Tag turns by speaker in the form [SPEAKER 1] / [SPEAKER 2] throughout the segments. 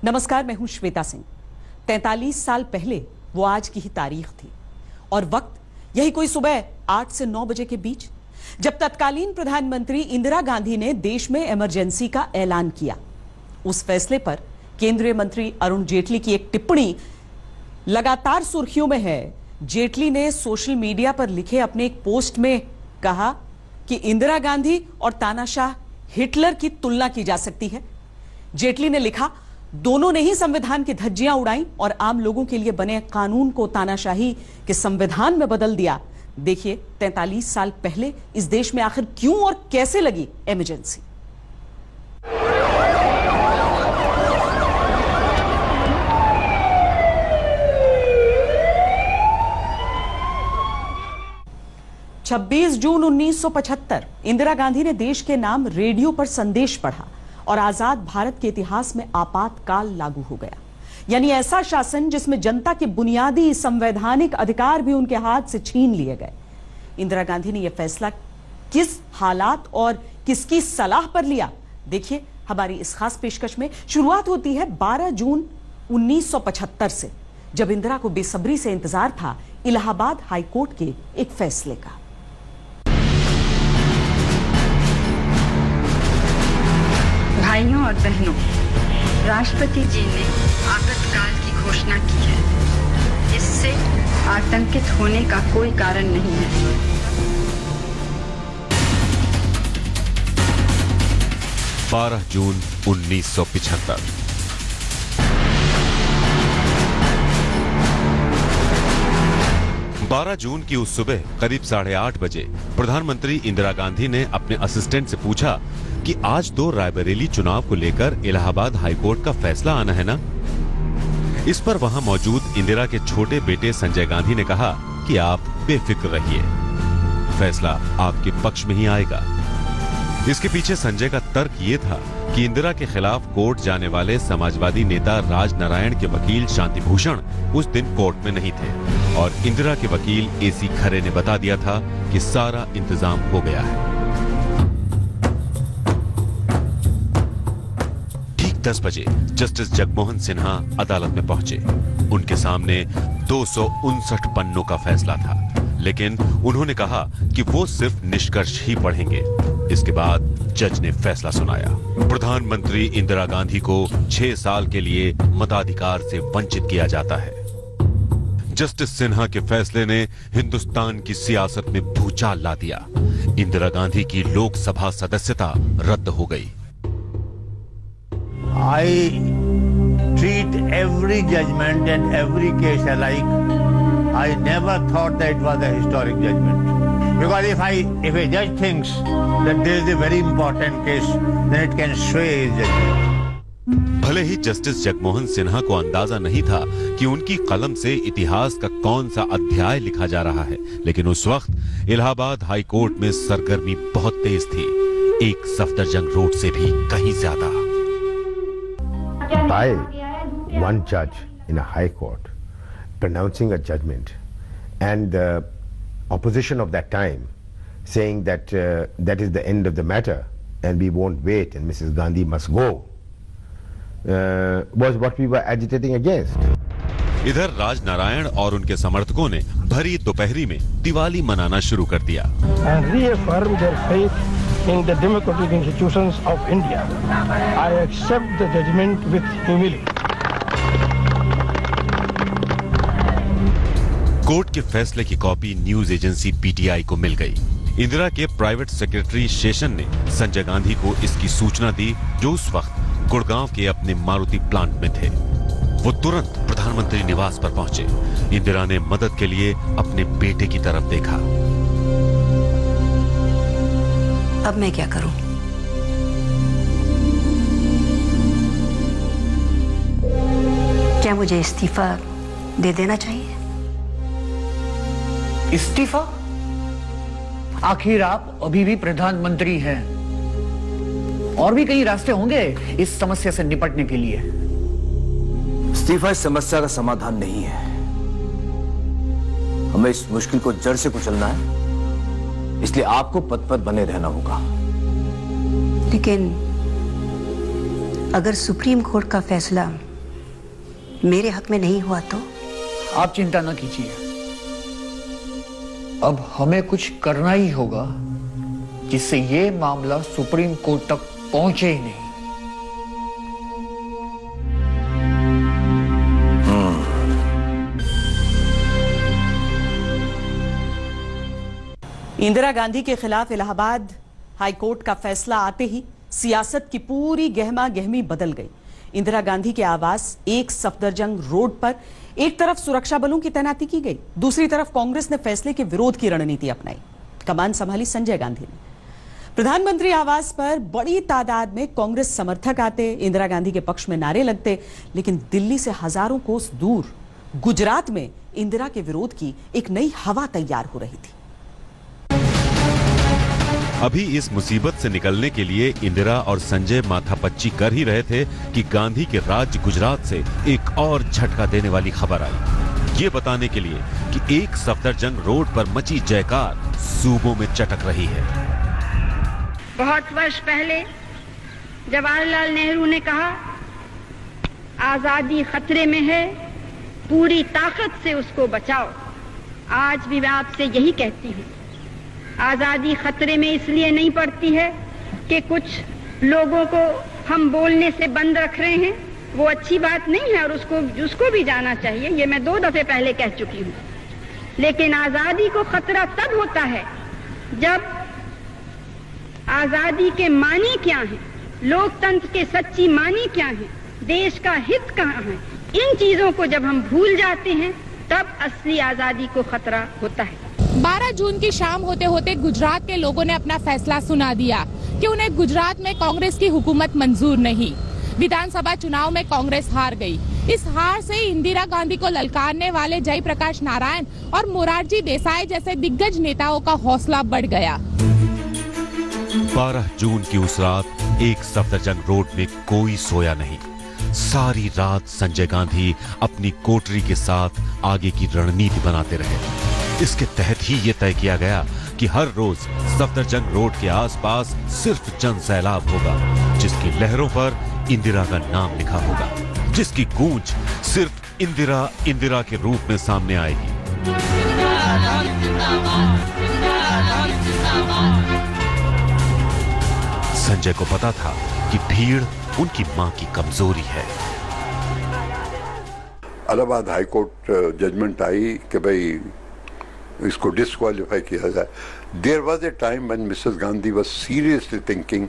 [SPEAKER 1] नमस्कार, मैं हूं श्वेता सिंह। 43 साल पहले वो आज की ही तारीख थी और वक्त यही कोई सुबह 8 से 9 बजे के बीच, जब तत्कालीन प्रधानमंत्री इंदिरा गांधी ने देश में इमरजेंसी का ऐलान किया। उस फैसले पर केंद्रीय मंत्री अरुण जेटली की एक टिप्पणी लगातार सुर्खियों में है। जेटली ने सोशल मीडिया पर लिखे अपने एक पोस्ट में कहा कि इंदिरा गांधी और तानाशाह हिटलर की तुलना की जा सकती है। जेटली ने लिखा, दोनों ने ही संविधान की धज्जियां उड़ाई और आम लोगों के लिए बने कानून को तानाशाही के संविधान में बदल दिया। देखिए 43 साल पहले इस देश में आखिर क्यों और कैसे लगी इमरजेंसी। छब्बीस जून 1975 इंदिरा गांधी ने देश के नाम रेडियो पर संदेश पढ़ा और आजाद भारत के इतिहास में आपातकाल लागू हो गया। यानी ऐसा शासन जिसमें जनता के बुनियादी संवैधानिक अधिकार भी उनके हाथ से छीन लिए गए। इंदिरा गांधी ने यह फैसला किस हालात और किसकी सलाह पर लिया, देखिए हमारी इस खास पेशकश में। शुरुआत होती है 12 जून 1975 से, जब इंदिरा को बेसब्री से इंतजार था इलाहाबाद हाईकोर्ट के एक फैसले का।
[SPEAKER 2] भाइयों और बहनों, राष्ट्रपति जी ने आपातकाल की घोषणा की है। इससे आतंकित होने का कोई कारण नहीं है।
[SPEAKER 3] 12 जून 1975 12 जून की उस सुबह करीब 8:30 बजे प्रधानमंत्री इंदिरा गांधी ने अपने असिस्टेंट से पूछा कि आज तो रायबरेली चुनाव को लेकर इलाहाबाद हाईकोर्ट का फैसला आना है ना। इस पर वहां मौजूद इंदिरा के छोटे बेटे संजय गांधी ने कहा कि आप बेफिक्र रहिए, फैसला आपके पक्ष में ही आएगा। इसके पीछे संजय का तर्क ये था कि इंदिरा के खिलाफ कोर्ट जाने वाले समाजवादी नेता राजनारायण के वकील शांति भूषण उस दिन कोर्ट में नहीं थे और इंदिरा के वकील एसी खरे ने बता दिया था कि सारा इंतजाम हो गया है। ठीक 10 बजे जस्टिस जगमोहन सिन्हा अदालत में पहुंचे। उनके सामने 259 पन्नों का फैसला था, लेकिन उन्होंने कहा कि वो सिर्फ निष्कर्ष ही पढ़ेंगे। इसके बाद जज ने फैसला सुनाया। प्रधानमंत्री इंदिरा गांधी को 6 साल के लिए मताधिकार से वंचित किया जाता है। जस्टिस सिन्हा के फैसले ने हिंदुस्तान की सियासत में भूचाल ला दिया। इंदिरा गांधी की लोकसभा सदस्यता रद्द हो गई।
[SPEAKER 4] I treat every judgment and every case alike. I never thought that it was a historic judgment. Because if a judge thinks that there is a very important case, then it can sway his judgment.
[SPEAKER 3] भले ही justice Jagmohan Sinha को अंदाजा नहीं था कि उनकी कलम से इतिहास का कौन सा अध्याय लिखा जा रहा है, लेकिन उस वक्त इलाहाबाद हाई कोर्ट में सरगर्मी बहुत तेज थी, एक सफदरजंग रोड से भी कहीं ज्यादा।
[SPEAKER 5] By one judge in a high court pronouncing a judgment and the opposition of that time saying that that is the end of the matter and we won't wait and Mrs. Gandhi must go was what we were agitating against.
[SPEAKER 3] इधर राजनारायण और उनके समर्थकों ने भरी दोपहरी में दिवाली मनाना शुरू कर दिया।
[SPEAKER 6] And reaffirm their faith in the democratic institutions of India. I accept the judgment with humility.
[SPEAKER 3] Court के फैसले की कॉपी न्यूज एजेंसी पीटीआई को मिल गई। इंदिरा के प्राइवेट सेक्रेटरी शेषन ने संजय गांधी को इसकी सूचना दी, जो उस वक्त गुड़गांव के अपने मारुति प्लांट में थे। वो तुरंत प्रधानमंत्री निवास पर पहुंचे। इंदिरा ने मदद के लिए अपने बेटे की तरफ देखा।
[SPEAKER 2] अब मैं क्या करूं? क्या मुझे इस्तीफा दे देना चाहिए?
[SPEAKER 7] इस्तीफा? आखिर आप अभी भी प्रधानमंत्री हैं। और भी कई रास्ते होंगे इस समस्या से निपटने के लिए।
[SPEAKER 8] इस्तीफा इस समस्या का समाधान नहीं है। हमें इस मुश्किल को जड़ से कुचलना है, इसलिए आपको पद पर बने रहना होगा।
[SPEAKER 2] लेकिन अगर सुप्रीम कोर्ट का फैसला
[SPEAKER 9] मेरे हक में नहीं हुआ तो?
[SPEAKER 7] आप चिंता न कीजिए, अब हमें कुछ करना ही होगा जिससे ये मामला सुप्रीम कोर्ट तक पहुंचे ही नहीं।
[SPEAKER 1] इंदिरा गांधी के खिलाफ इलाहाबाद हाईकोर्ट का फैसला आते ही सियासत की पूरी गहमा गहमी बदल गई। इंदिरा गांधी के आवास एक सफदरजंग रोड पर एक तरफ सुरक्षा बलों की तैनाती की गई, दूसरी तरफ कांग्रेस ने फैसले के विरोध की रणनीति अपनाई। कमान संभाली संजय गांधी ने। प्रधानमंत्री आवास पर बड़ी तादाद में कांग्रेस समर्थक आते, इंदिरा गांधी के पक्ष में नारे लगते, लेकिन दिल्ली से हजारों कोस दूर गुजरात में इंदिरा के विरोध की एक नई हवा तैयार हो रही थी।
[SPEAKER 3] अभी इस मुसीबत से निकलने के लिए इंदिरा और संजय माथापच्ची कर ही रहे थे कि गांधी के राज्य गुजरात से एक और झटका देने वाली खबर आई, ये बताने के लिए कि एक सफदरजंग रोड पर मची जयकार सूबों में चटक रही है।
[SPEAKER 2] बहुत वर्ष पहले जवाहरलाल नेहरू ने कहा, आजादी खतरे में है, पूरी ताकत से उसको बचाओ। आज भी मैं आपसे यही कहती हूँ, आजादी खतरे में इसलिए नहीं पड़ती है कि कुछ लोगों को हम बोलने से बंद रख रहे हैं, वो अच्छी बात नहीं है और उसको भी जाना चाहिए, ये मैं 2 दफे पहले कह चुकी हूँ। लेकिन आजादी को खतरा तब होता है जब आजादी के मानी क्या है, लोकतंत्र के सच्ची मानी क्या है, देश का हित कहाँ है, इन चीजों को जब हम भूल जाते हैं तब असली आजादी को खतरा होता है।
[SPEAKER 10] 12 जून की शाम होते होते गुजरात के लोगों ने अपना फैसला सुना दिया कि उन्हें गुजरात में कांग्रेस की हुकूमत मंजूर नहीं। विधानसभा चुनाव में कांग्रेस हार गई। इस हार से इंदिरा गांधी को ललकारने वाले जयप्रकाश नारायण और मोरारजी देसाई जैसे दिग्गज नेताओं का हौसला बढ़ गया।
[SPEAKER 3] 12 जून की उस रात एक सफदरजंग रोड में कोई सोया नहीं। सारी रात संजय गांधी अपनी कोटरी के साथ आगे की रणनीति बनाते रहे। इसके तहत ही ये तय किया गया कि हर रोज सफदरजंग रोड के आसपास सिर्फ जन सैलाब होगा, जिसकी लहरों पर इंदिरा का नाम लिखा होगा, जिसकी गूंज सिर्फ इंदिरा इंदिरा के रूप में सामने आएगी। संजय को पता था कि भीड़ उनकी मां की कमजोरी है।
[SPEAKER 11] इलाहाबाद हाईकोर्ट जजमेंट आई कि भाई इसको डिस्क्वालीफाई किया जाए। There was a time when Mrs Gandhi was seriously thinking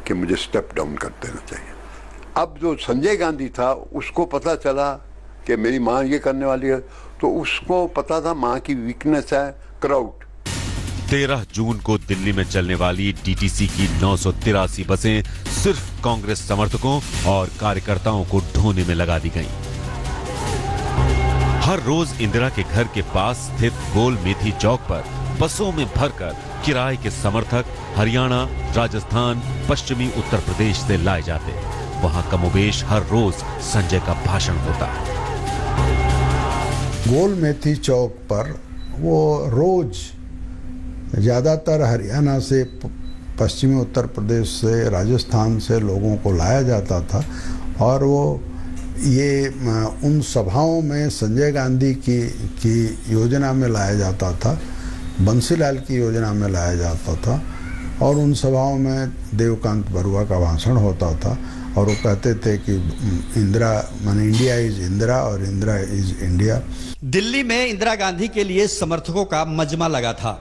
[SPEAKER 11] कि मुझे स्टेप डाउन कर देना चाहिए। अब जो संजय गांधी था उसको पता चला कि मेरी माँ ये करने वाली है, तो उसको पता था माँ की वीकनेस है क्राउड।
[SPEAKER 3] 13 जून को दिल्ली में चलने वाली डीटीसी की 983 बसें सिर्फ कांग्रेस समर्थकों और कार्यकर्ताओं को ढोने में लगा दी गईं। हर रोज इंदिरा के घर के पास स्थित गोल मेथी चौक पर बसों में भरकर किराए के समर्थक हरियाणा, राजस्थान, पश्चिमी उत्तर प्रदेश से लाए जाते। वहां कमोबेश हर रोज संजय का भाषण होता।
[SPEAKER 12] गोल मेथी चौक पर वो रोज ज्यादातर हरियाणा से, पश्चिमी उत्तर प्रदेश से, राजस्थान से लोगों को लाया जाता था और वो ये उन सभाओं में संजय गांधी की योजना में लाया जाता था, बंसीलाल की योजना में लाया जाता था और उन सभाओं में देवकांत बरुआ का भाषण होता था और वो कहते थे कि इंदिरा माने इंडिया इज इंदिरा और इंदिरा इज इंडिया।
[SPEAKER 13] दिल्ली में इंदिरा गांधी के लिए समर्थकों का मजमा लगा था,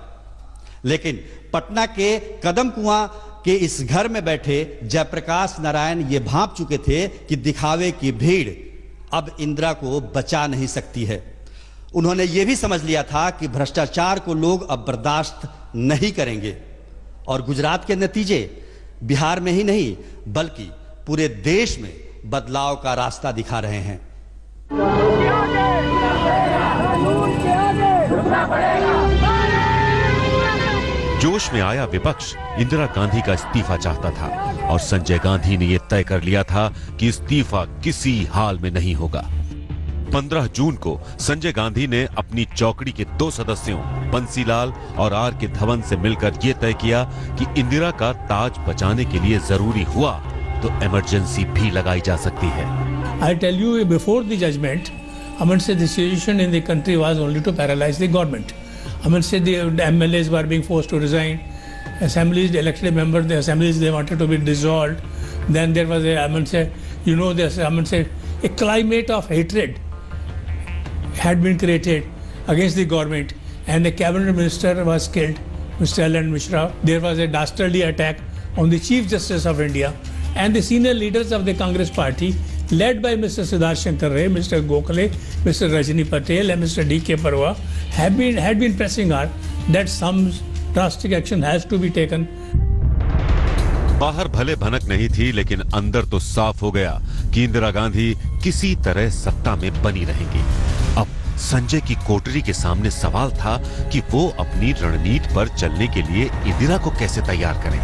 [SPEAKER 13] लेकिन पटना के कदम कुआं कि इस घर में बैठे जयप्रकाश नारायण ये भांप चुके थे कि दिखावे की भीड़ अब इंदिरा को बचा नहीं सकती है। उन्होंने ये भी समझ लिया था कि भ्रष्टाचार को लोग अब बर्दाश्त नहीं करेंगे और गुजरात के नतीजे बिहार में ही नहीं बल्कि पूरे देश में बदलाव का रास्ता दिखा रहे हैं।
[SPEAKER 3] जोश में आया विपक्ष इंदिरा गांधी का इस्तीफा चाहता था और संजय गांधी ने यह तय कर लिया था कि इस्तीफा किसी हाल में नहीं होगा। 15 जून को संजय गांधी ने अपनी चौकड़ी के 2 सदस्यों बंसीलाल और आर के धवन से मिलकर यह तय किया कि इंदिरा का ताज बचाने के लिए जरूरी हुआ तो इमरजेंसी भी लगाई जा सकती है।
[SPEAKER 6] I tell you, before the judgment, I mean, say the situation in the country was only to paralyze the government. I mean, say the MLAs were being forced to resign. Assemblies, the elected members, the assemblies, they wanted to be dissolved. Then there was a, I mean, say, you know, this, I mean, say, a climate of hatred had been created against the government, and the cabinet minister was killed, Mr. L.N. Mishra. There was a dastardly attack on the Chief Justice of India, and the senior leaders of the Congress party, led by Mr. Siddharth Shankar Ray, Mr. Gokhale, Mr. Rajni Patel, and Mr. D.K. Parwa, had been pressing hard that some drastic action has to be taken.
[SPEAKER 3] बाहर भले भनक नहीं थी, लेकिन अंदर तो साफ हो गया कि इंदिरा गांधी किसी तरह सत्ता में बनी रहेंगी। अब संजय की कोठरी के सामने सवाल था कि वो अपनी रणनीति पर चलने के लिए इंदिरा को कैसे तैयार करें।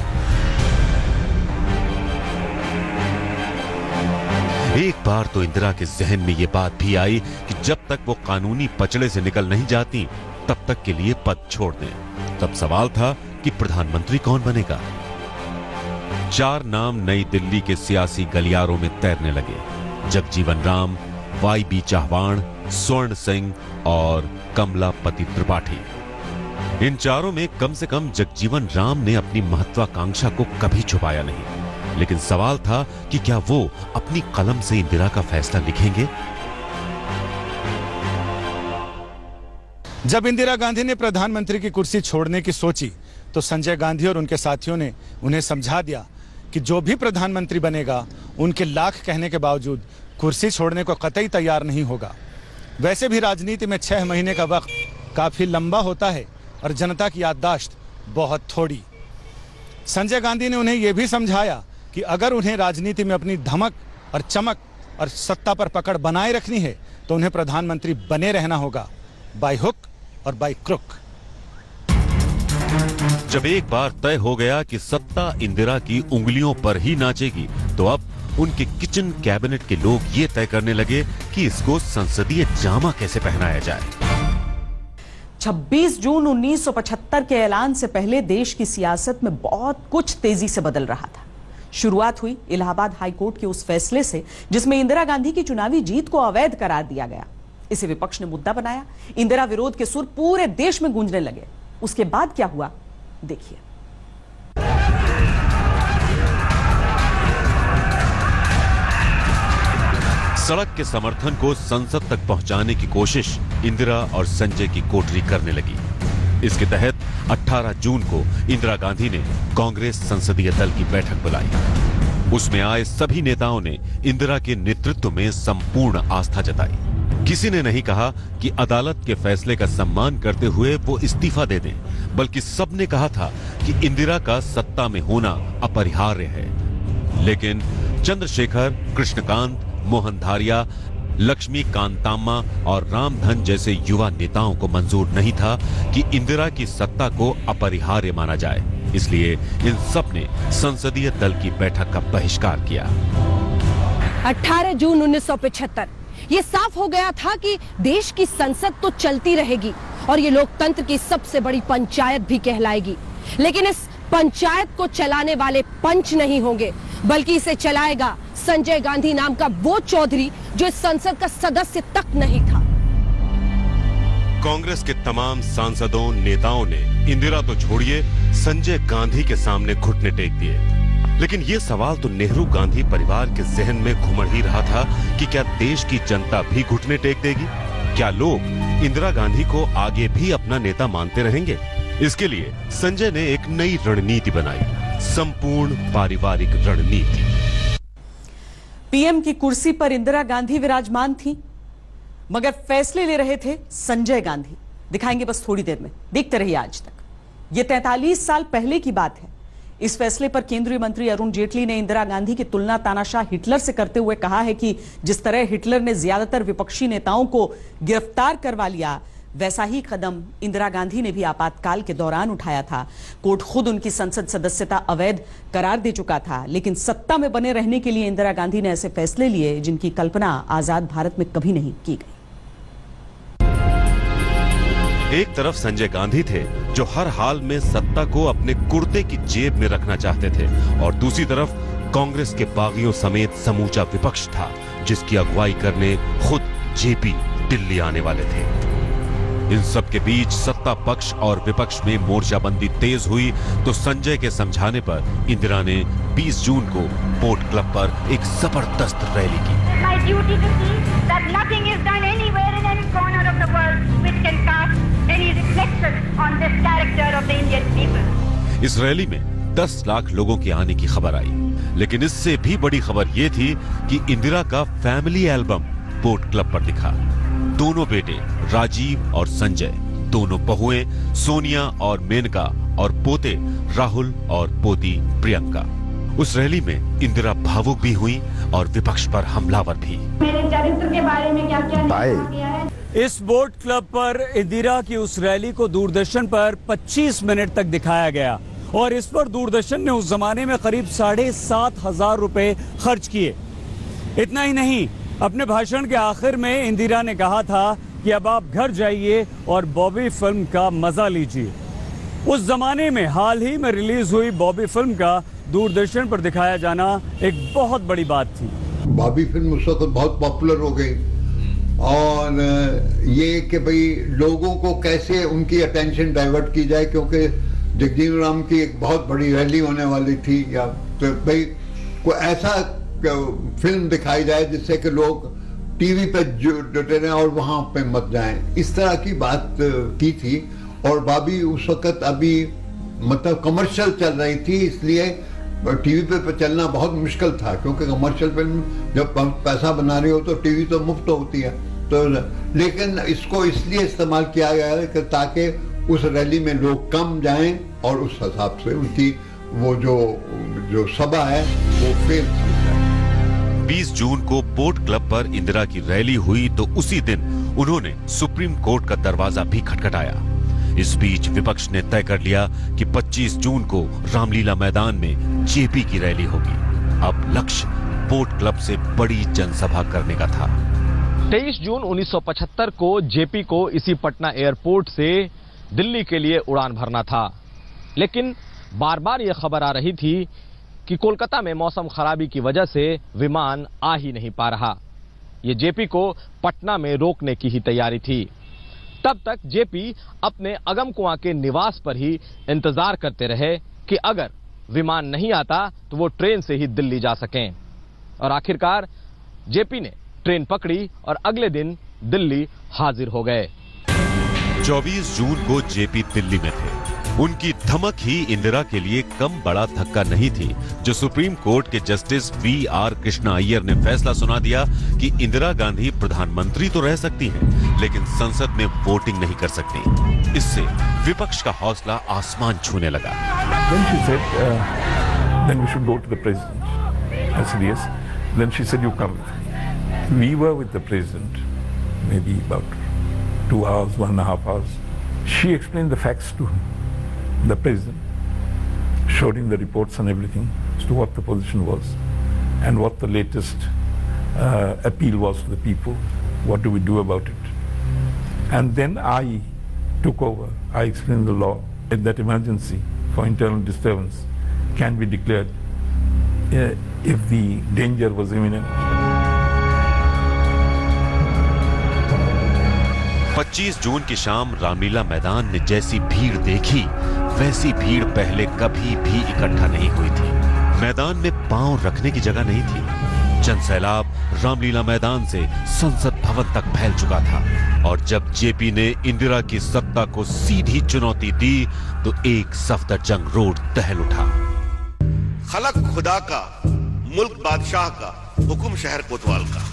[SPEAKER 3] एक बार तो इंदिरा के जहन में ये बात भी आई कि जब तक वो कानूनी पचड़े से निकल नहीं जाती, तब तक के लिए पद छोड़ दें। तब सवाल था कि प्रधानमंत्री कौन बनेगा। 4 नाम नई दिल्ली के सियासी गलियारों में तैरने लगे: जगजीवन राम, वाई.बी. चौहान, स्वर्ण सिंह और कमलापति त्रिपाठी। इन चारों में कम से कम जगजीवन राम ने अपनी महत्वाकांक्षा को कभी छुपाया नहीं, लेकिन सवाल था कि क्या वो अपनी कलम से इंदिरा का फैसला लिखेंगे।
[SPEAKER 9] जब इंदिरा गांधी ने प्रधानमंत्री की कुर्सी छोड़ने की सोची, तो संजय गांधी और उनके साथियों ने उन्हें समझा दिया कि जो भी प्रधानमंत्री बनेगा, उनके लाख कहने के बावजूद कुर्सी छोड़ने को कतई तैयार नहीं होगा। वैसे भी राजनीति में 6 महीने का वक्त काफी लंबा होता है और जनता की याददाश्त बहुत थोड़ी। संजय गांधी ने उन्हें यह भी समझाया कि अगर उन्हें राजनीति में अपनी धमक और चमक और सत्ता पर पकड़ बनाए रखनी है, तो उन्हें प्रधानमंत्री बने रहना होगा, बाय हुक और बाय क्रुक।
[SPEAKER 3] जब एक बार तय हो गया कि सत्ता इंदिरा की उंगलियों पर ही नाचेगी, तो अब उनके किचन कैबिनेट के लोग ये तय करने लगे कि इसको संसदीय जामा कैसे पहनाया जाए।
[SPEAKER 1] 26 जून 1975 के ऐलान से पहले देश की सियासत में बहुत कुछ तेजी से बदल रहा था। शुरुआत हुई इलाहाबाद हाईकोर्ट के उस फैसले से जिसमें इंदिरा गांधी की चुनावी जीत को अवैध करार दिया गया। इसे विपक्ष ने मुद्दा बनाया। इंदिरा विरोध के सुर पूरे देश में गूंजने लगे। उसके बाद क्या हुआ, देखिए।
[SPEAKER 3] सड़क के समर्थन को संसद तक पहुंचाने की कोशिश इंदिरा और संजय की कोठरी करने लगी। इसके तहत 18 जून को इंदिरा गांधी ने कांग्रेस संसदीय दल की बैठक बुलाई। उसमें आए सभी नेताओं ने इंदिरा के नेतृत्व में संपूर्ण आस्था जताई। किसी ने नहीं कहा कि अदालत के फैसले का सम्मान करते हुए वो इस्तीफा दे दें, बल्कि सबने कहा था कि इंदिरा का सत्ता में होना अपरिहार्य है। लेकिन चंद्रशेखर, कृष्णकांत, मोहन धारिया, लक्ष्मी कांताम्मा और रामधन जैसे युवा नेताओं को मंजूर नहीं था कि इंदिरा की सत्ता को अपरिहार्य माना जाए। इसलिए इन सब ने संसदीय दल की बैठक का बहिष्कार किया।
[SPEAKER 14] 18 जून 1975 ये साफ हो गया था कि देश की संसद तो चलती रहेगी और ये लोकतंत्र की सबसे बड़ी पंचायत भी कहलाएगी, लेकिन इस पंचायत को चलाने वाले पंच नहीं होंगे, बल्कि इसे चलाएगा संजय गांधी नाम का वो चौधरी जो इस संसद का सदस्य तक नहीं था।
[SPEAKER 3] कांग्रेस के तमाम सांसदों, नेताओं ने इंदिरा तो छोड़िए, संजय गांधी के सामने घुटने टेक दिए। लेकिन ये सवाल तो नेहरू गांधी परिवार के जहन में घुमड़ ही रहा था कि क्या देश की जनता भी घुटने टेक देगी? क्या लोग इंदिरा गांधी को आगे भी अपना नेता मानते रहेंगे? इसके लिए संजय ने एक नई रणनीति बनाई, संपूर्ण पारिवारिक रणनीति।
[SPEAKER 1] पीएम की कुर्सी पर इंदिरा गांधी विराजमान थी, मगर फैसले ले रहे थे संजय गांधी। दिखाएंगे बस थोड़ी देर में, देखते रहिए आज तक। ये 43 साल पहले की बात है। इस फैसले पर केंद्रीय मंत्री अरुण जेटली ने इंदिरा गांधी की तुलना तानाशाह हिटलर से करते हुए कहा है कि जिस तरह हिटलर ने ज्यादातर विपक्षी नेताओं को गिरफ्तार करवा लिया, वैसा ही कदम इंदिरा गांधी ने भी आपातकाल के दौरान उठाया था। कोर्ट खुद उनकी संसद सदस्यता अवैध करार दे चुका था, लेकिन सत्ता में बने रहने के लिए इंदिरा गांधी ने ऐसे फैसले लिए जिनकी कल्पना आजाद भारत में कभी नहीं की गई।
[SPEAKER 3] एक तरफ संजय गांधी थे जो हर हाल में सत्ता को अपने कुर्ते की जेब में रखना चाहते थे, और दूसरी तरफ कांग्रेस के बागियों समेत समूचा विपक्ष था जिसकी अगुवाई करने खुद जेपी दिल्ली आने वाले थे। इन सब के बीच सत्ता पक्ष और विपक्ष में मोर्चाबंदी तेज हुई तो संजय के समझाने पर इंदिरा ने 20 जून को पोर्ट क्लब पर एक जबरदस्त रैली की।
[SPEAKER 2] My duty to see that nothing is done anywhere in any corner of the world which can cast any reflection on this character of the Indian people.
[SPEAKER 3] इस रैली में 10 लाख लोगों के आने की खबर आई, लेकिन इससे भी बड़ी खबर यह थी कि इंदिरा का फैमिली एल्बम पोर्ट क्लब पर दिखा। दोनों बेटे राजीव और संजय, दोनों बहुएं सोनिया और मेनका और पोते राहुल और पोती प्रियंका। उस रैली में इंदिरा भावुक भी हुई और विपक्ष पर हमलावर भी।
[SPEAKER 2] मेरे चरित्र के बारे में क्या-क्या किया है?
[SPEAKER 15] इस बोट क्लब पर इंदिरा की उस रैली को दूरदर्शन पर 25 मिनट तक दिखाया गया और इस पर दूरदर्शन ने उस जमाने में करीब 7,500 रुपए खर्च किए। इतना ही नहीं, अपने भाषण के आखिर में इंदिरा ने कहा था कि अब आप घर जाइए और बॉबी फिल्म का मजा लीजिए। उस जमाने में हाल ही में रिलीज हुई बॉबी फिल्म का दूरदर्शन पर दिखाया जाना एक बहुत बड़ी बात थी।
[SPEAKER 16] बॉबी फिल्म उस वक्त बहुत पॉपुलर हो गई और ये कि भाई लोगों को कैसे उनकी अटेंशन डाइवर्ट की जाए, क्योंकि जगजीवन राम की एक बहुत बड़ी रैली होने वाली थी, या तो भाई कोई ऐसा फिल्म दिखाई जाए जिससे कि लोग टीवी पे जुटे रहें और वहां पे मत जाएं। इस तरह की बात की थी और बॉबी उस वक्त अभी मतलब कमर्शियल चल रही थी, इसलिए टीवी पे चलना बहुत मुश्किल था, क्योंकि कमर्शियल फिल्म जब पैसा बना रही हो तो टीवी तो मुफ्त होती है। तो लेकिन इसको इसलिए इस्तेमाल किया गया है कि ताकि उस रैली में लोग कम जाएं और उस हिसाब से उनकी वो जो सभा है वो फेल थी।
[SPEAKER 3] 20 जून को पोर्ट क्लब पर इंदिरा की रैली हुई तो उसी दिन उन्होंने सुप्रीम कोर्ट का दरवाजा भी खटखटाया। इस बीच विपक्ष ने तय कर लिया कि 25 जून को रामलीला मैदान में जेपी की रैली होगी। अब लक्ष्य पोर्ट क्लब से बड़ी जनसभा करने का था।
[SPEAKER 17] 23 जून 1975 को जेपी को इसी पटना एयरपोर्ट से दिल्ली के लिए उड़ान भरना था, लेकिन बार बार यह खबर आ रही थी कि कोलकाता में मौसम खराबी की वजह से विमान आ ही नहीं पा रहा। ये जेपी को पटना में रोकने की ही तैयारी थी। तब तक जेपी अपने अगमकुआं के निवास पर ही इंतजार करते रहे कि अगर विमान नहीं आता तो वो ट्रेन से ही दिल्ली जा सकें। और आखिरकार जेपी ने ट्रेन पकड़ी और अगले दिन दिल्ली हाजिर हो गए।
[SPEAKER 3] 24 जून को जेपी दिल्ली में थे। उनकी धमक ही इंदिरा के लिए कम बड़ा धक्का नहीं थी, जो सुप्रीम कोर्ट के जस्टिस V.R. कृष्णा अय्यर ने फैसला सुना दिया कि इंदिरा गांधी प्रधानमंत्री तो रह सकती हैं, लेकिन संसद में वोटिंग नहीं कर सकती। इससे विपक्ष का हौसला आसमान छूने लगा।
[SPEAKER 18] Then she said, then we should go to the president. I said yes. Then she said, you come. We were with the president, maybe about 2 hours, 1.5 hours. She explained the facts to him. The president showed him the reports and everything as to what the position was and what the latest appeal was to the people. What do we do about it? And then I took over. I explained the law that emergency for internal disturbance can be declared if the danger was imminent.
[SPEAKER 3] 25 जून की शाम रामलीला मैदान में जैसी भीड़ देखी, वैसी भीड़ पहले कभी भी इकट्ठा नहीं हुई थी। मैदान में पांव रखने की जगह नहीं थी। जनसैलाब रामलीला मैदान से संसद भवन तक फैल चुका था और जब जेपी ने इंदिरा की सत्ता को सीधी चुनौती दी तो एक सफदरजंग रोड दहल उठा।
[SPEAKER 19] खलक खुदा का, मुल्क बादशाह का, हुक्म शहर कोतवाल का।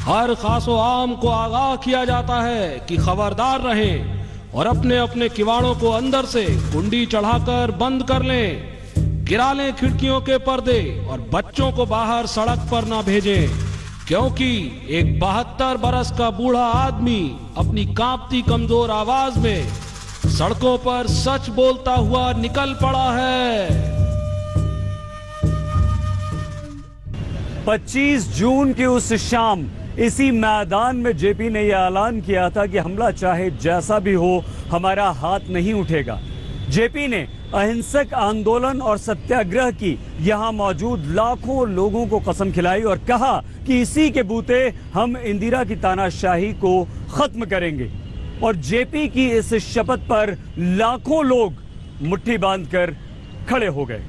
[SPEAKER 20] हर खासो आम को आगाह किया जाता है कि खबरदार रहें और अपने अपने किवाड़ों को अंदर से कुंडी चढ़ाकर बंद कर लें, गिरा लें खिड़कियों के पर्दे और बच्चों को बाहर सड़क पर ना भेजें, क्योंकि एक 72 बरस का बूढ़ा आदमी अपनी कांपती कमजोर आवाज में सड़कों पर सच बोलता हुआ निकल पड़ा है।
[SPEAKER 15] 25 जून की उस शाम इसी मैदान में जेपी ने यह ऐलान किया था कि हमला चाहे जैसा भी हो हमारा हाथ नहीं उठेगा। जेपी ने अहिंसक आंदोलन और सत्याग्रह की यहां मौजूद लाखों लोगों को कसम खिलाई और कहा कि इसी के बूते हम इंदिरा की तानाशाही को खत्म करेंगे। और जेपी की इस शपथ पर लाखों लोग मुट्ठी बांधकर खड़े हो गए।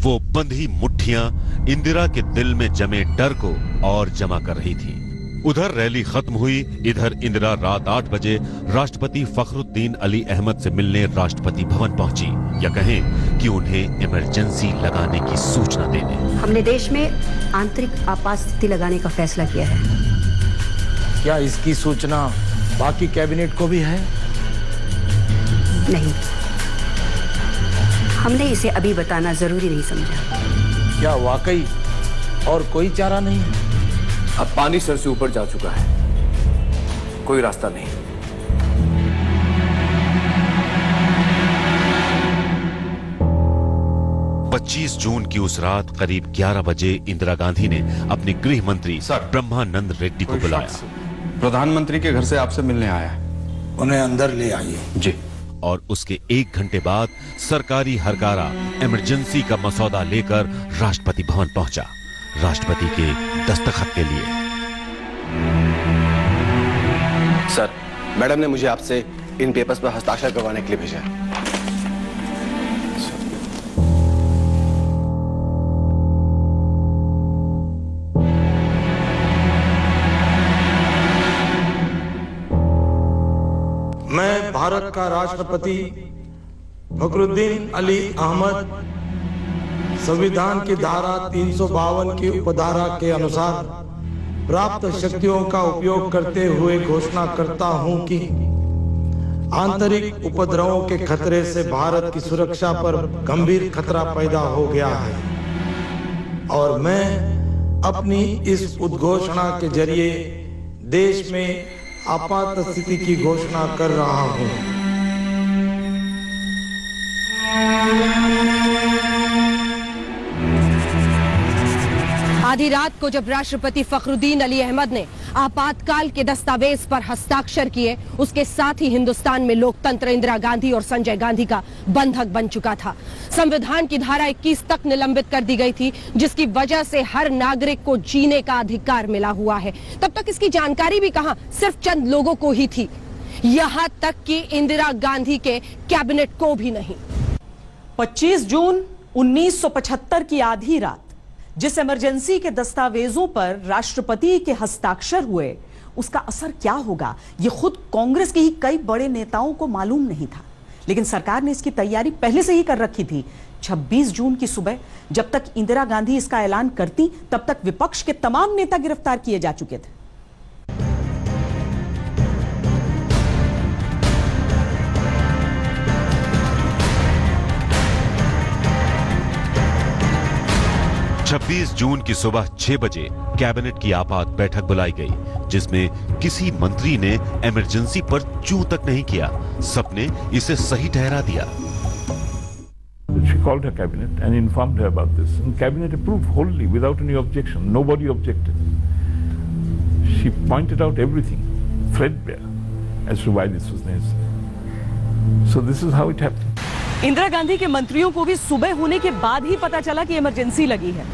[SPEAKER 3] वो बंधी मुट्ठियां इंदिरा के दिल में जमे डर को और जमा कर रही थी। उधर रैली खत्म हुई, इधर इंदिरा रात 8 बजे राष्ट्रपति फखरुद्दीन अली अहमद से मिलने राष्ट्रपति भवन पहुंची, या कहें कि उन्हें इमरजेंसी लगाने की सूचना देने।
[SPEAKER 21] हमने देश में आंतरिक आपात स्थिति लगाने का फैसला किया है।
[SPEAKER 22] क्या इसकी सूचना बाकी कैबिनेट को भी है?
[SPEAKER 21] नहीं, हमने इसे अभी बताना जरूरी नहीं समझा।
[SPEAKER 22] क्या वाकई और कोई चारा नहीं है?
[SPEAKER 8] अब पानी सर से ऊपर जा चुका है, कोई रास्ता नहीं।
[SPEAKER 3] पच्चीस जून की उस रात करीब 11 बजे इंदिरा गांधी ने अपने गृह मंत्री ब्रह्मानंद रेड्डी को बुलाया।
[SPEAKER 23] प्रधानमंत्री के घर से आपसे मिलने आया है।
[SPEAKER 22] उन्हें अंदर ले आइए।
[SPEAKER 3] जी। और उसके 1 घंटे बाद सरकारी हरकारा इमरजेंसी का मसौदा लेकर राष्ट्रपति भवन पहुंचा, राष्ट्रपति के दस्तखत के लिए।
[SPEAKER 8] सर, मैडम ने मुझे आपसे इन पेपर्स पर हस्ताक्षर करवाने के लिए भेजा है।
[SPEAKER 22] मैं भारत का राष्ट्रपति फखरुद्दीन अली अहमद संविधान की धारा 352 की उपधारा के अनुसार प्राप्त शक्तियों का उपयोग करते हुए घोषणा करता हूं कि आंतरिक उपद्रवों के खतरे से भारत की सुरक्षा पर गंभीर खतरा पैदा हो गया है और मैं अपनी इस उद्घोषणा के जरिए देश में आपात स्थिति की घोषणा कर रहा हूं।
[SPEAKER 14] आधी रात को जब राष्ट्रपति फखरुद्दीन अली अहमद ने आपातकाल के दस्तावेज पर हस्ताक्षर किए, उसके साथ ही हिंदुस्तान में लोकतंत्र इंदिरा गांधी और संजय गांधी का बंधक बन चुका था। संविधान की धारा 21 तक निलंबित कर दी गई थी, जिसकी वजह से हर नागरिक को जीने का अधिकार मिला हुआ है। तब तक इसकी जानकारी भी कहां, सिर्फ चंद लोगों को ही थी, यहां तक कि इंदिरा गांधी के कैबिनेट को भी नहीं।
[SPEAKER 1] 25 जून 1975 की आधी रात जिस इमरजेंसी के दस्तावेजों पर राष्ट्रपति के हस्ताक्षर हुए, उसका असर क्या होगा यह खुद कांग्रेस के ही कई बड़े नेताओं को मालूम नहीं था। लेकिन सरकार ने इसकी तैयारी पहले से ही कर रखी थी। 26 जून की सुबह जब तक इंदिरा गांधी इसका ऐलान करती, तब तक विपक्ष के तमाम नेता गिरफ्तार किए जा चुके थे।
[SPEAKER 3] छब्बीस जून की सुबह 6 बजे कैबिनेट की आपात बैठक बुलाई गई, जिसमें किसी मंत्री ने इमरजेंसी पर चूं तक नहीं किया। सबने इसे सही ठहरा दिया।
[SPEAKER 18] She called her cabinet and informed her about this, and cabinet approved wholly without any objection. Nobody objected. She pointed out everything, threadbare, as to why this was necessary. So this is how it happened.
[SPEAKER 1] Indira Gandhi के मंत्रियों को भी सुबह होने के बाद ही पता चला कि इमरजेंसी लगी है,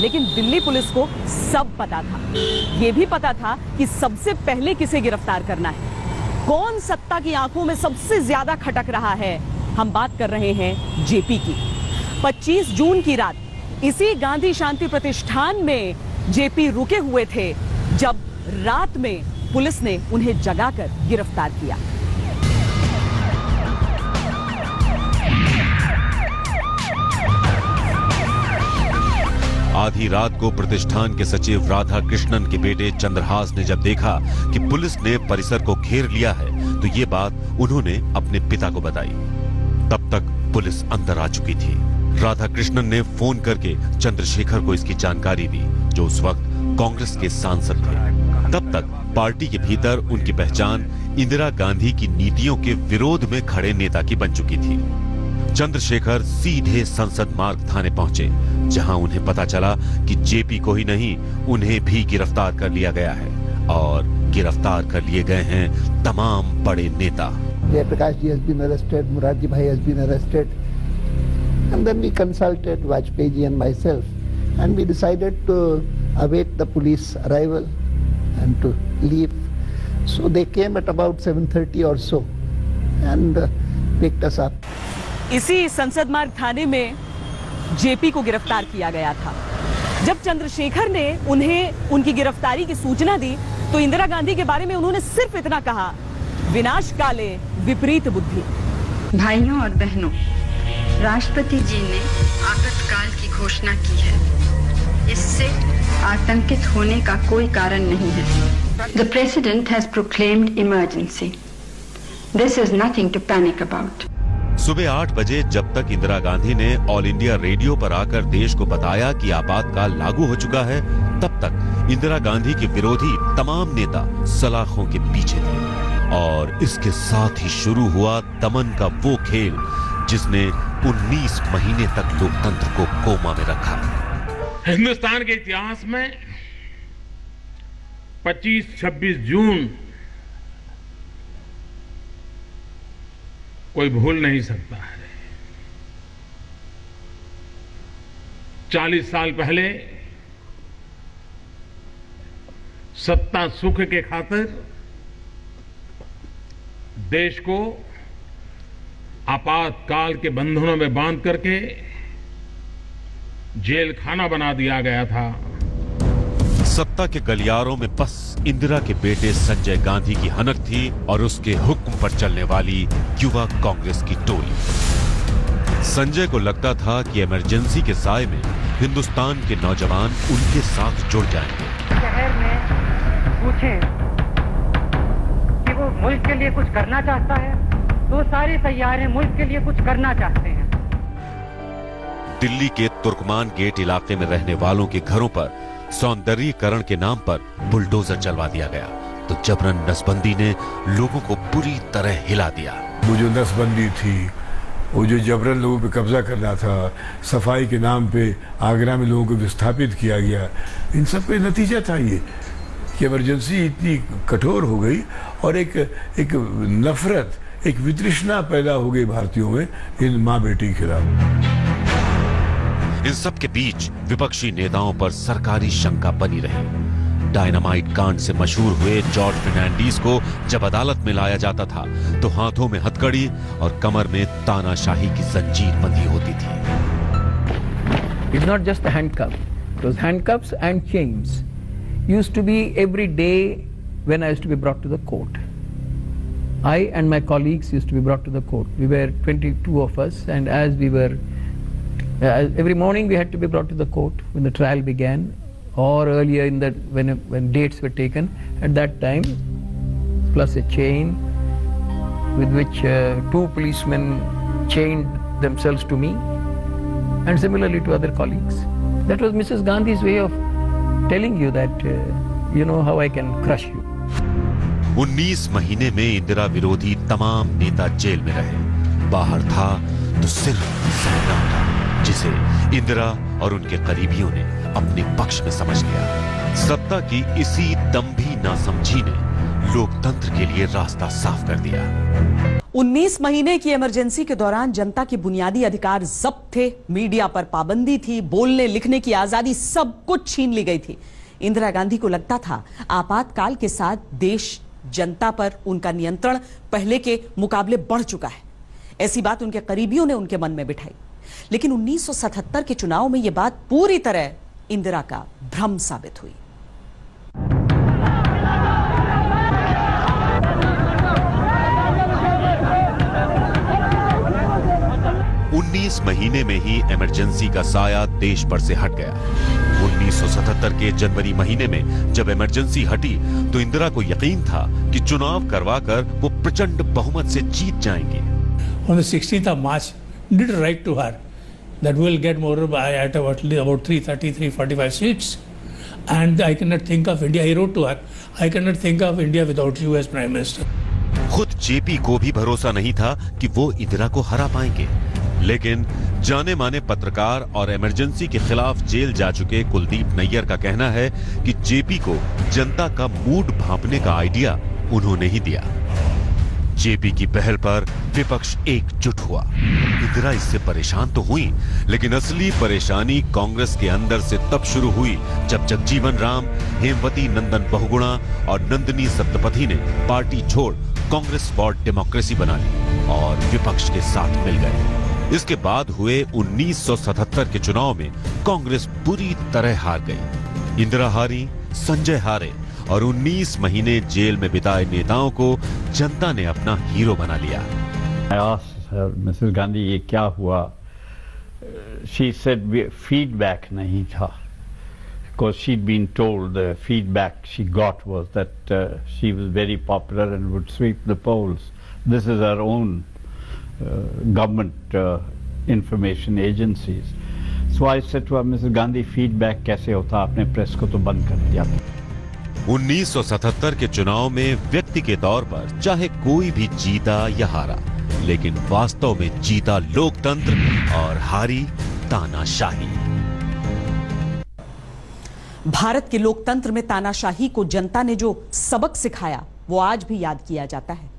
[SPEAKER 1] लेकिन दिल्ली पुलिस को सब पता था। यह भी पता था कि सबसे पहले किसे गिरफ्तार करना है, कौन सत्ता की आंखों में सबसे ज्यादा खटक रहा है। हम बात कर रहे हैं जेपी की। 25 जून की रात इसी गांधी शांति प्रतिष्ठान में जेपी रुके हुए थे, जब रात में पुलिस ने उन्हें जगाकर गिरफ्तार किया।
[SPEAKER 3] आधी रात को प्रतिष्ठान के सचिव राधा कृष्णन के बेटे चंद्रहास ने जब देखा कि पुलिस ने परिसर को घेर लिया है, तो ये बात उन्होंने अपने पिता को बताई। तब तक पुलिस अंदर आ चुकी थी। राधा कृष्णन ने फोन करके चंद्रशेखर को इसकी जानकारी दी, जो उस वक्त कांग्रेस के सांसद थे। तब तक पार्टी के भीतर उनकी पहचान इंदिरा गांधी की नीतियों के विरोध में खड़े नेता की बन चुकी थी। चंद्रशेखर सीधे संसद मार्ग थाने पहुंचे, जहां उन्हें पता चला कि जेपी को ही नहीं, उन्हें भी गिरफ्तार कर लिया गया है और गिरफ्तार कर लिए गए हैं तमाम बड़े नेता।
[SPEAKER 4] Jayaprakash ji has been arrested, Morarji Bhai has been arrested. And then we consulted Vajpayee ji and myself, and we decided to await the police arrival and to leave. So they came at about 7:30 or so and picked us up.
[SPEAKER 1] इसी संसद मार्ग थाने में JP को गिरफ्तार किया गया था। जब चंद्रशेखर ने उन्हें उनकी गिरफ्तारी की सूचना दी तो इंदिरा गांधी के बारे में उन्होंने सिर्फ इतना कहा, विनाश काले विपरीत बुद्धि।
[SPEAKER 2] भाइयों और बहनों, राष्ट्रपति जी ने आपातकाल की घोषणा की है। इससे आतंकित होने का कोई कारण नहीं है। The President has proclaimed emergency. This is nothing to panic about.
[SPEAKER 3] सुबह 8 बजे जब तक इंदिरा गांधी ने ऑल इंडिया रेडियो पर आकर देश को बताया कि आपातकाल लागू हो चुका है, तब तक इंदिरा गांधी के विरोधी तमाम नेता सलाखों के पीछे थे। और इसके साथ ही शुरू हुआ दमन का वो खेल जिसने 19 महीने तक लोकतंत्र को कोमा में रखा।
[SPEAKER 20] हिंदुस्तान के इतिहास में 25-26 जून कोई भूल नहीं सकता है। 40 साल पहले सत्ता सुख के खातिर देश को आपातकाल के बंधनों में बांध करके जेल खाना बना दिया गया था।
[SPEAKER 3] सत्ता के गलियारों में बस इंदिरा के बेटे संजय गांधी की हनक थी और उसके हुक्म पर चलने वाली युवा कांग्रेस की टोली। संजय को लगता था कि इमरजेंसी के साए में हिंदुस्तान के नौजवान उनके साथ जुड़ जाएंगे।
[SPEAKER 5] शहर में पूछें कि वो मुल्क के लिए कुछ करना चाहता है तो सारे तैयार हैं, मुल्क के लिए कुछ करना चाहते हैं।
[SPEAKER 3] दिल्ली के तुर्कमान गेट इलाके में रहने वालों के घरों पर सौंदर्यीकरण के नाम पर बुलडोजर चलवा दिया गया तो जबरन नसबंदी ने लोगों को बुरी तरह हिला दिया।
[SPEAKER 22] वो जो नसबंदी थी, वो जो जबरन लोगों पे कब्जा करना था, सफाई के नाम पे आगरा में लोगों को विस्थापित किया गया, इन सब का नतीजा था ये कि इमरजेंसी इतनी कठोर हो गई और एक नफरत, एक वितृष्णा पैदा हो गई भारतीयों में इन माँ बेटी के खिलाफ।
[SPEAKER 3] इन सब के बीच विपक्षी नेताओं पर सरकारी शंका बनी रही। डायनामाइट कांड से मशहूर हुए जॉर्ज फर्नांडीज को जब अदालत में लाया जाता था तो हाथों में हथकड़ी और कमर में तानाशाही की जंजीर बंधी होती थी।
[SPEAKER 7] It's not just the handcuff. Those handcuffs and chains used to be every day when I used to be brought to the court. I and my colleagues used to be brought to the court. We were 22 of us, and as we were every morning we had to be brought to the court when the trial began, or earlier in that when dates were taken. At that time, plus a chain with which 2 policemen chained themselves to me, and similarly to other colleagues. That was Mrs. Gandhi's way of telling you that you know how I can crush you.
[SPEAKER 3] 19 महीने में इंदिरा विरोधी तमाम नेता jail में रहे। बाहर था तो सिर्फ संग्राम था, जिसे इंदिरा और उनके करीबियों ने अपने पक्ष में समझ लिया। सत्ता की इसी दम्भी नासमझी ने लोकतंत्र के लिए रास्ता साफ कर दिया।
[SPEAKER 1] 19 महीने की इमरजेंसी के दौरान जनता के बुनियादी अधिकार जब्त थे, मीडिया पर पाबंदी थी, बोलने लिखने की आजादी, सब कुछ छीन ली गई थी। इंदिरा गांधी को लगता था आपातकाल के साथ देश जनता पर उनका नियंत्रण पहले के मुकाबले बढ़ चुका है। ऐसी बात उनके करीबियों ने उनके मन में बिठाई। लेकिन 1977 के चुनाव में यह बात पूरी तरह इंदिरा का भ्रम साबित हुई।
[SPEAKER 3] उन्नीस महीने में ही इमरजेंसी का साया देश पर से हट गया। 1977 के जनवरी महीने में जब इमरजेंसी हटी तो इंदिरा को यकीन था कि चुनाव करवाकर वो प्रचंड बहुमत से जीत जाएंगे।
[SPEAKER 6] On the 16th of March, did write to her that we will get more at about 330-345 seats, and I cannot think of India. He wrote to her, I cannot think of India without you as Prime Minister.
[SPEAKER 3] खुद JP को भी भरोसा नहीं था कि वो इंदिरा को हरा पाएंगे, लेकिन जाने माने पत्रकार और इमरजेंसी के खिलाफ जेल जा चुके कुलदीप नैयर का कहना है कि जेपी को जनता का मूड भांपने का आइडिया उन्होंने ही दिया। जेपी की पहल पर विपक्ष एकजुट हुआ। इंदिरा इससे परेशान तो हुई, लेकिन असली परेशानी कांग्रेस के अंदर से तब शुरू हुई जब जगजीवन राम, हेमवती नंदन बहुगुणा और नंदिनी सप्तपथी ने पार्टी छोड़ कांग्रेस फॉर डेमोक्रेसी बना ली और विपक्ष के साथ मिल गए। इसके बाद हुए 1977 के चुनाव में कांग्रेस बुरी तरह हार गई। इंदिरा हारी, संजय हारे और 19 महीने जेल में बिताए नेताओं को जनता ने अपना हीरो बना लिया।
[SPEAKER 10] I asked her, Mrs. Gandhi, ये क्या हुआ? She said feedback नहीं था, because she'd been told the feedback she got was that she was very popular and would sweep the polls. This is her own government information agencies. So I said to her, Mrs. Gandhi, feedback कैसे होता? आपने press को तो बंद कर दिया।
[SPEAKER 3] 1977 के चुनाव में व्यक्ति के तौर पर चाहे कोई भी जीता या हारा, लेकिन वास्तव में जीता लोकतंत्र और हारी तानाशाही।
[SPEAKER 1] भारत के लोकतंत्र में तानाशाही को जनता ने जो सबक सिखाया वो आज भी याद किया जाता है।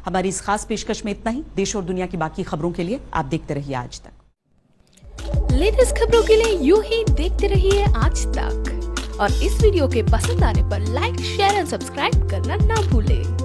[SPEAKER 1] हमारी इस खास पेशकश में इतना ही। देश और दुनिया की बाकी खबरों के लिए आप देखते रहिए आज तक।
[SPEAKER 11] लेटेस्ट खबरों के लिए यूं ही देखते रहिए आज तक और इस वीडियो के पसंद आने पर लाइक, शेयर एंड सब्सक्राइब करना ना भूलें।